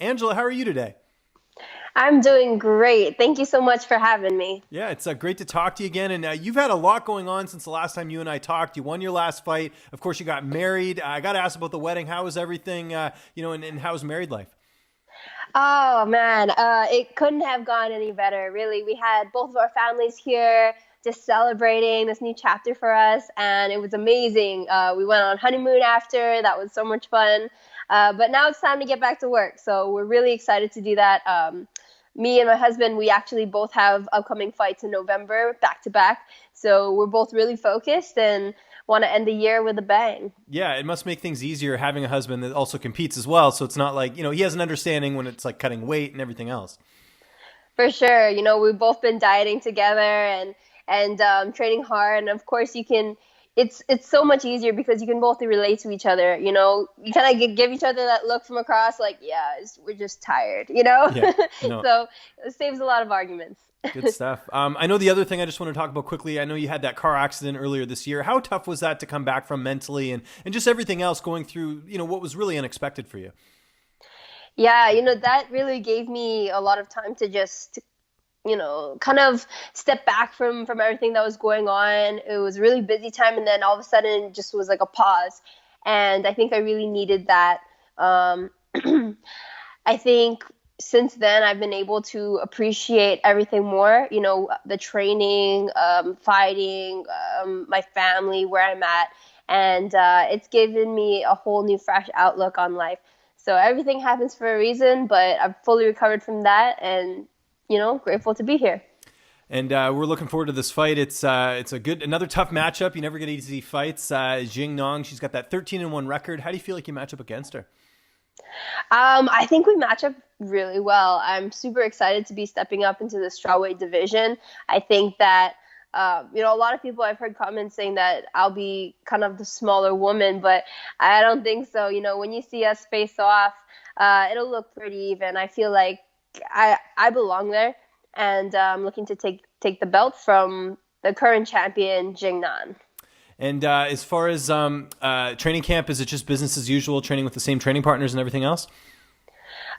Angela, how are you today? I'm doing great. Thank you so much for having me. Yeah, it's great to talk to you again. And you've had a lot going on since the last time you and I talked. You won your last fight. Of course, you got married. I got to ask about the wedding. How was everything, and how's married life? Oh man, it couldn't have gone any better. Really, we had both of our families here just celebrating this new chapter for us, and it was amazing. We went on honeymoon after. That was so much fun. But now it's time to get back to work. So we're really excited to do that. Me and my husband, we actually both have upcoming fights in November, back to back. So we're both really focused and want to end the year with a bang. Yeah, it must make things easier having a husband that also competes as well. So it's not like, he has an understanding when it's like cutting weight and everything else. For sure. We've both been dieting together and training hard. And of course, it's so much easier because you can both relate to each other. You kind of give each other that look from across, like, yeah, we're just tired, Yeah, no. So it saves a lot of arguments. Good stuff. I know the other thing I just want to talk about quickly, I know you had that car accident earlier this year. How tough was that to come back from mentally and just everything else going through, what was really unexpected for you? Yeah, that really gave me a lot of time to just kind of step back from everything that was going on. It was a really busy time, and then all of a sudden it just was like a pause. And I think I really needed that. I think since then I've been able to appreciate everything more, the training, fighting, my family, where I'm at. And it's given me a whole new fresh outlook on life. So everything happens for a reason, but I've fully recovered from that and, grateful to be here. And we're looking forward to this fight. It's another tough matchup. You never get easy fights. Jingnan, she's got that 13-1 record. How do you feel like you match up against her? I think we match up really well. I'm super excited to be stepping up into the strawweight division. I think that, a lot of people, I've heard comments saying that I'll be kind of the smaller woman, but I don't think so. When you see us face off, it'll look pretty even. I feel like I belong there, and I'm looking to take the belt from the current champion, Jingnan. And as far as training camp, is it just business as usual, training with the same training partners and everything else?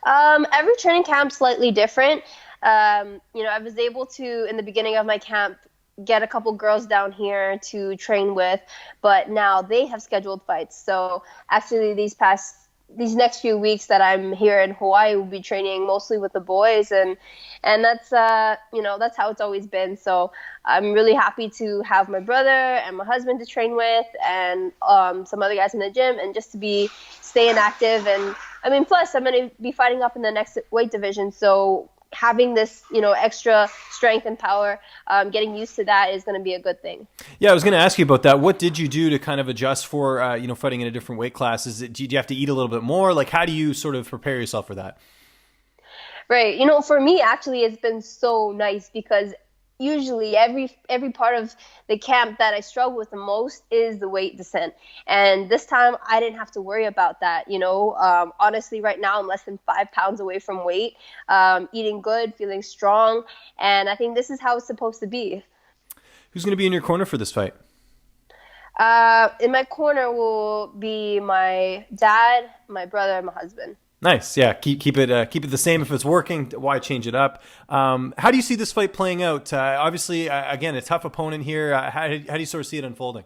Every training camp slightly different. I was able to, in the beginning of my camp, get a couple girls down here to train with, but now they have scheduled fights. So actually these next few weeks that I'm here in Hawaii, we'll be training mostly with the boys, and that's that's how it's always been. So I'm really happy to have my brother and my husband to train with, and some other guys in the gym, and just to be staying active. And plus I'm going to be fighting up in the next weight division, so having this, extra strength and power, getting used to that is going to be a good thing. Yeah, I was going to ask you about that. What did you do to kind of adjust for, fighting in a different weight class? Do you have to eat a little bit more? Like, how do you sort of prepare yourself for that? Right. For me, actually, it's been so nice because usually every part of the camp that I struggle with the most is the weight descent. And this time I didn't have to worry about that. Honestly, right now I'm less than 5 pounds away from weight, eating good, feeling strong. And I think this is how it's supposed to be. Who's going to be in your corner for this fight? In my corner will be my dad, my brother, and my husband. Nice. Yeah. Keep it the same if it's working. Why change it up? How do you see this fight playing out? Obviously, again, a tough opponent here. How do you sort of see it unfolding?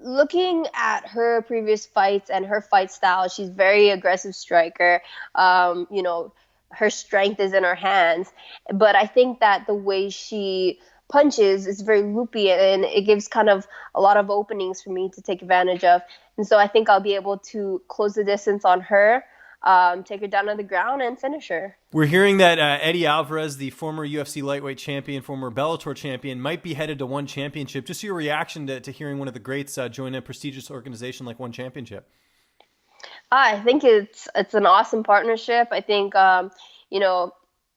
Looking at her previous fights and her fight style, she's very aggressive striker. Her strength is in her hands, but I think that the way she punches is very loopy, and it gives kind of a lot of openings for me to take advantage of. And so I think I'll be able to close the distance on her, take her down to the ground and finish her. We're hearing that Eddie Alvarez, the former UFC lightweight champion, former Bellator champion, might be headed to One Championship. Just your reaction to hearing one of the greats join a prestigious organization like One Championship. I think it's an awesome partnership. I think,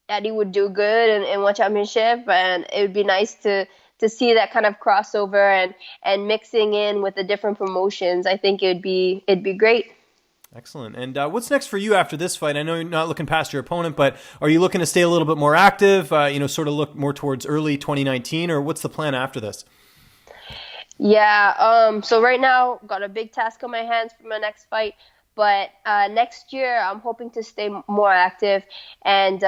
Eddie would do good in One Championship, and it would be nice to see that kind of crossover and mixing in with the different promotions. I think it'd be great. Excellent. And what's next for you after this fight? I know you're not looking past your opponent, but are you looking to stay a little bit more active, sort of look more towards early 2019, or what's the plan after this? Yeah. So right now, got a big task on my hands for my next fight. But next year, I'm hoping to stay more active and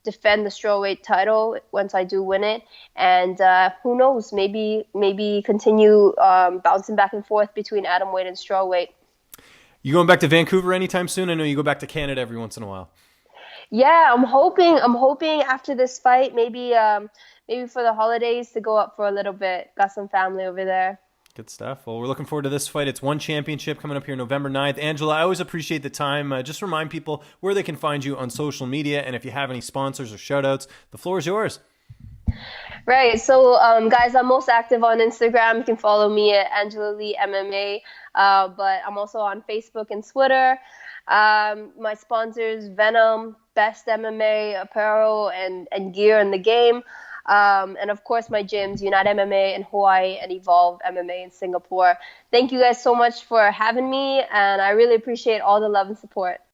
defend the strawweight title once I do win it. And who knows, maybe continue bouncing back and forth between atomweight and strawweight. You going back to Vancouver anytime soon? I know you go back to Canada every once in a while. Yeah, I'm hoping. I'm hoping after this fight, maybe for the holidays to go up for a little bit. Got some family over there. Good stuff. Well, we're looking forward to this fight. It's one championship coming up here November 9th. Angela, I always appreciate the time. Just remind people where they can find you on social media, and if you have any sponsors or shout-outs, the floor is yours. Right. So, guys, I'm most active on Instagram. You can follow me at Angela Lee MMA. But I'm also on Facebook and Twitter. My sponsors, Venom, Best MMA apparel and gear in the game. And of course, my gyms, Unite MMA in Hawaii and Evolve MMA in Singapore. Thank you guys so much for having me, and I really appreciate all the love and support.